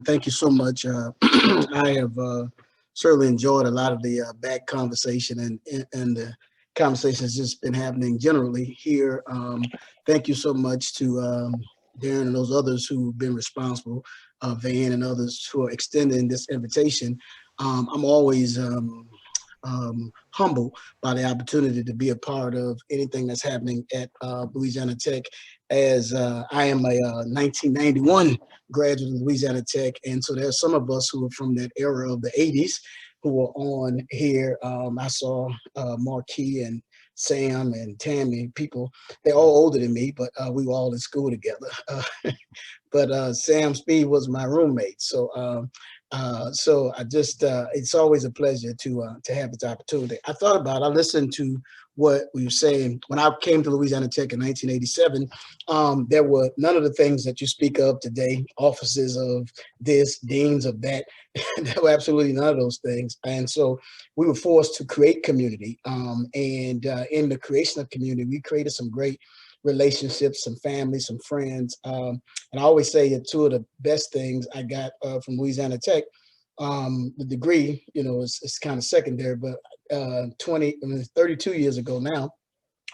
Thank you so much. I have certainly enjoyed a lot of the back conversation and the conversations that's been happening generally here. Thank you so much to Darren and those others who've been responsible, Van and others who are extending this invitation. I'm always humbled by the opportunity to be a part of anything that's happening at Louisiana Tech, as I am a 1991 graduate of Louisiana Tech, and so there's some of us who are from that era of the 80s who are on here. I saw Marquis and Sam and Tammy, people, they're all older than me, but we were all in school together. But Sam Speed was my roommate. So I just it's always a pleasure to have this opportunity. I listened to what we were saying when I came to Louisiana Tech in 1987. There were none of the things that you speak of today, offices of this, deans of that. There were absolutely none of those things. And so we were forced to create community. And in the creation of community, we created some great relationships, some family, some friends. And I always say that two of the best things I got from Louisiana Tech, the degree, it's kind of secondary, but 32 years ago now,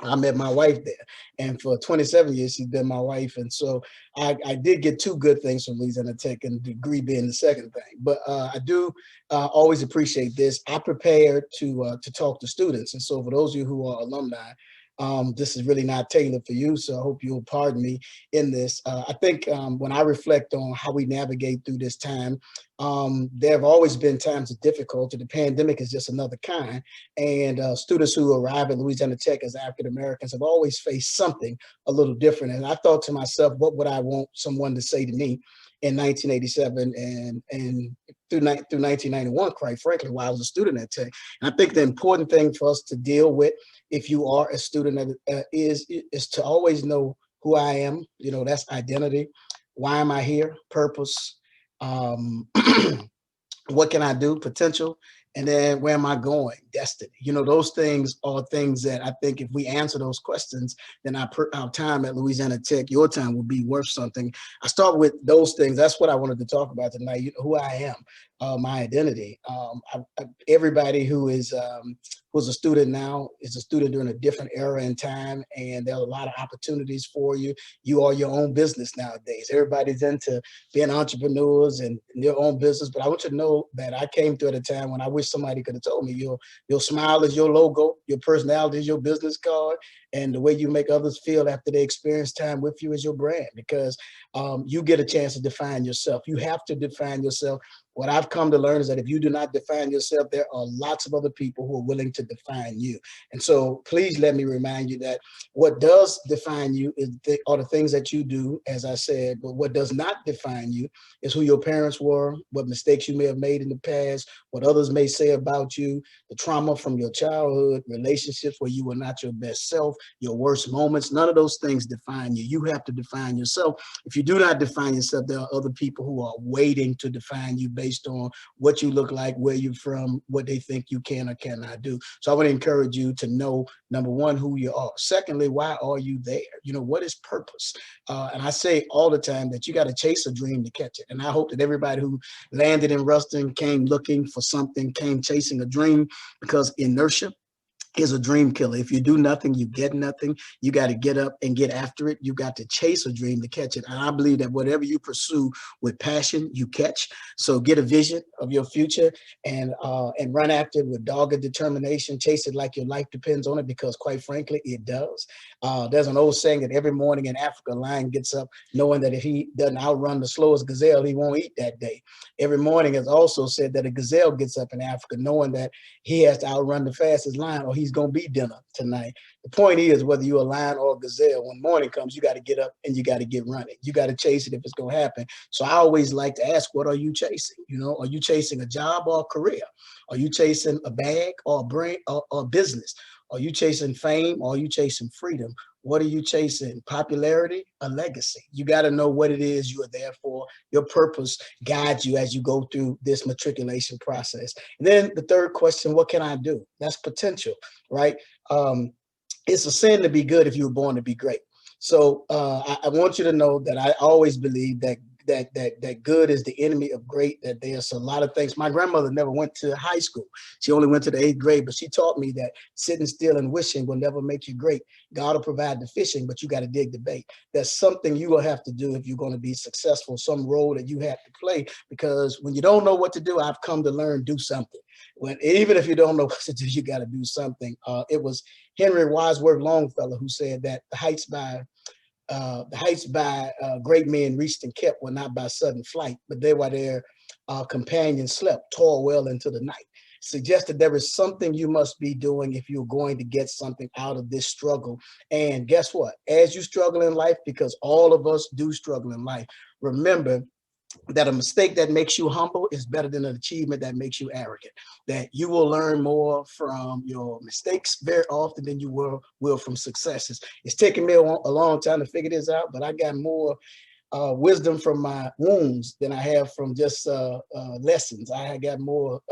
I met my wife there, and for 27 years she's been my wife. And so I did get two good things from Louisiana Tech, and the degree being the second thing. But I do always appreciate this. I prepared to talk to students, and so for those of you who are alumni, this is really not tailored for you, so I hope you'll pardon me in this. I think when I reflect on how we navigate through this time, there have always been times of difficulty. The pandemic is just another kind, and students who arrive at Louisiana Tech as African Americans have always faced something a little different. And I thought to myself, what would I want someone to say to me in 1987 and through 1991, quite frankly, while I was a student at Tech? And I think the important thing for us to deal with, if you are a student, is to always know who I am. That's identity. Why am I here? Purpose. Um, what can I do? Potential. And then where am I going? Destiny. Those things are things that I think if we answer those questions, then our time at Louisiana Tech, your time will be worth something. I start with those things. That's what I wanted to talk about tonight. Who I am, my identity. Everybody who's a student now is a student during a different era in time, and there are a lot of opportunities for you. You are your own business nowadays. Everybody's into being entrepreneurs and their own business, but I want you to know that I came through at a time when I wish somebody could have told me your smile is your logo, your personality is your business card, and the way you make others feel after they experience time with you is your brand, because you get a chance to define yourself. You have to define yourself. What I've come to learn is that if you do not define yourself, there are lots of other people who are willing to define you. And so please let me remind you that what does define you are the things that you do, as I said, but what does not define you is who your parents were, what mistakes you may have made in the past, what others may say about you, the trauma from your childhood, relationships where you were not your best self, your worst moments. None of those things define you. You have to define yourself. If you do not define yourself, there are other people who are waiting to define you based on what you look like, where you're from, what they think you can or cannot do. So I want to encourage you to know, number one, who you are. Secondly, why are you there? What is purpose? And I say all the time that you got to chase a dream to catch it. And I hope that everybody who landed in Ruston came looking for something, came chasing a dream, because inertia is a dream killer. If you do nothing, you get nothing. You got to get up and get after it. You got to chase a dream to catch it. And I believe that whatever you pursue with passion, you catch. So get a vision of your future and run after it with dogged determination. Chase it like your life depends on it, because quite frankly, it does. There's an old saying that every morning in Africa, a lion gets up knowing that if he doesn't outrun the slowest gazelle, he won't eat that day. Every morning is also said that a gazelle gets up in Africa knowing that he has to outrun the fastest lion or he's going to be dinner tonight. The point is, whether you're a lion or a gazelle, when morning comes, you got to get up and you got to get running. You got to chase it if it's going to happen. So I always like to ask, what are you chasing? Are you chasing a job or a career? Are you chasing a bag or a brain or a business? Are you chasing fame or are you chasing freedom? What are you chasing? Popularity, a legacy? You got to know what it is you are there for. Your purpose guides you as you go through this matriculation process. And then the third question, what can I do? That's potential, right? It's a sin to be good if you were born to be great. So I want you to know that I always believe that that good is the enemy of great, that there's a lot of things. My grandmother never went to high school. She only went to the 8th grade, but she taught me that sitting still and wishing will never make you great. God will provide the fishing, but you got to dig the bait. There's something you will have to do if you're going to be successful, some role that you have to play, because when you don't know what to do, I've come to learn, do something. Even if you don't know what to do, you got to do something. It was Henry Wadsworth Longfellow who said that the heights by great men reached and kept were not by sudden flight, but they were their companions slept, toil well into the night. Suggested there is something you must be doing if you're going to get something out of this struggle. And guess what? As you struggle in life, because all of us do struggle in life, remember that a mistake that makes you humble is better than an achievement that makes you arrogant. That you will learn more from your mistakes very often than you will from successes. It's taken me a long time to figure this out, but I got more wisdom from my wounds than I have from just lessons. I got more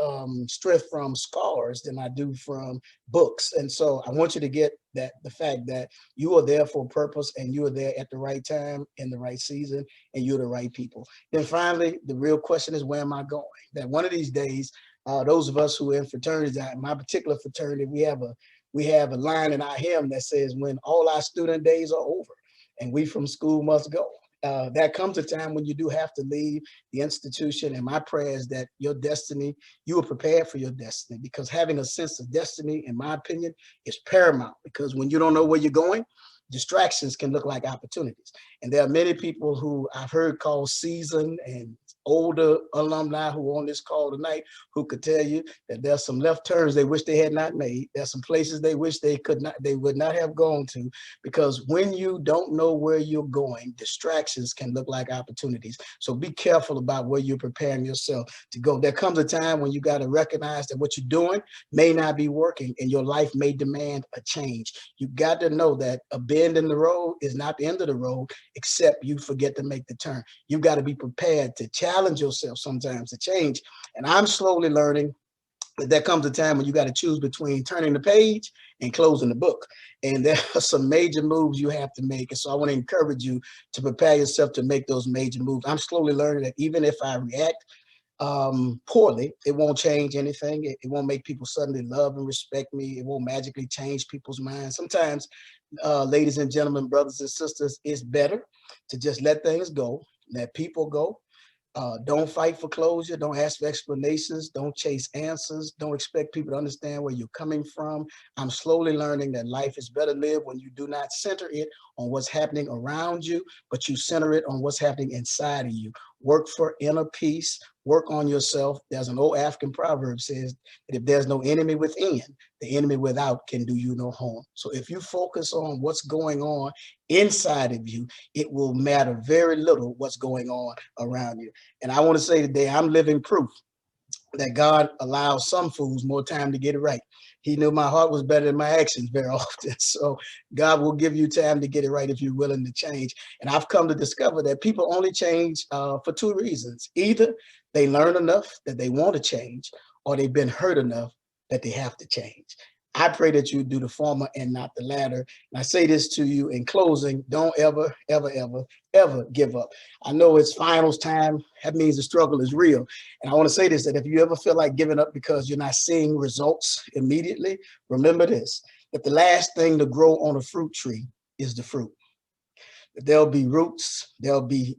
strength from scars than I do from books. And so I want you to get that the fact that you are there for a purpose, and you are there at the right time in the right season, and you're the right people. Then finally, the real question is, where am I going? That one of these days, those of us who are in fraternities, my particular fraternity, we have a line in our hymn that says, when all our student days are over and we from school must go. That comes a time when you do have to leave the institution. And my prayer is that your destiny, you are prepared for your destiny, because having a sense of destiny, in my opinion, is paramount. Because when you don't know where you're going, distractions can look like opportunities. And there are many people who I've heard called seasoned and older alumni who are on this call tonight who could tell you that there's some left turns they wish they had not made. There's some places they wish they would not have gone to, because when you don't know where you're going, distractions can look like opportunities. So be careful about where you're preparing yourself to go. There comes a time when you got to recognize that what you're doing may not be working, and your life may demand a change. You got to know that a bend in the road is not the end of the road, except you forget to make the turn. You got to be prepared to challenge yourself sometimes to change. And I'm slowly learning that there comes a time when you got to choose between turning the page and closing the book. And there are some major moves you have to make. And so I want to encourage you to prepare yourself to make those major moves. I'm slowly learning that even if I react poorly, it won't change anything. It won't make people suddenly love and respect me. It won't magically change people's minds. Sometimes, ladies and gentlemen, brothers and sisters, it's better to just let things go, let people go. Don't fight for closure. Don't ask for explanations. Don't chase answers. Don't expect people to understand where you're coming from. I'm slowly learning that life is better lived when you do not center it on what's happening around you, but you center it on what's happening inside of you. Work for inner peace. Work on yourself. There's an old African proverb says that if there's no enemy within, the enemy without can do you no harm. So if you focus on what's going on inside of you, it will matter very little what's going on around you. And I want to say today, I'm living proof that God allows some fools more time to get it right. He knew my heart was better than my actions very often. So God will give you time to get it right if you're willing to change. And I've come to discover that people only change for two reasons. Either they learn enough that they want to change, or they've been hurt enough that they have to change. I pray that you do the former and not the latter. And I say this to you in closing: don't ever, ever, ever, ever give up. I know it's finals time. That means the struggle is real. And I want to say this, that if you ever feel like giving up because you're not seeing results immediately, remember this, that the last thing to grow on a fruit tree is the fruit. There'll be roots, there'll be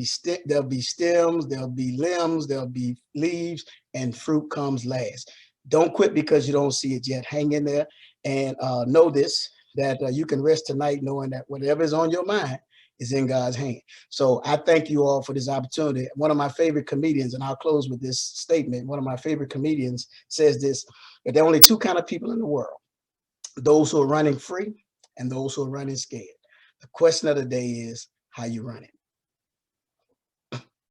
stems, there'll be limbs, there'll be leaves, and fruit comes last. Don't quit because you don't see it yet. Hang in there, and know this, that you can rest tonight knowing that whatever is on your mind is in God's hand. So I thank you all for this opportunity. One of my favorite comedians, and I'll close with this statement, one of my favorite comedians says this, that there are only two kind of people in the world: those who are running free and those who are running scared. The question of the day is, how you running?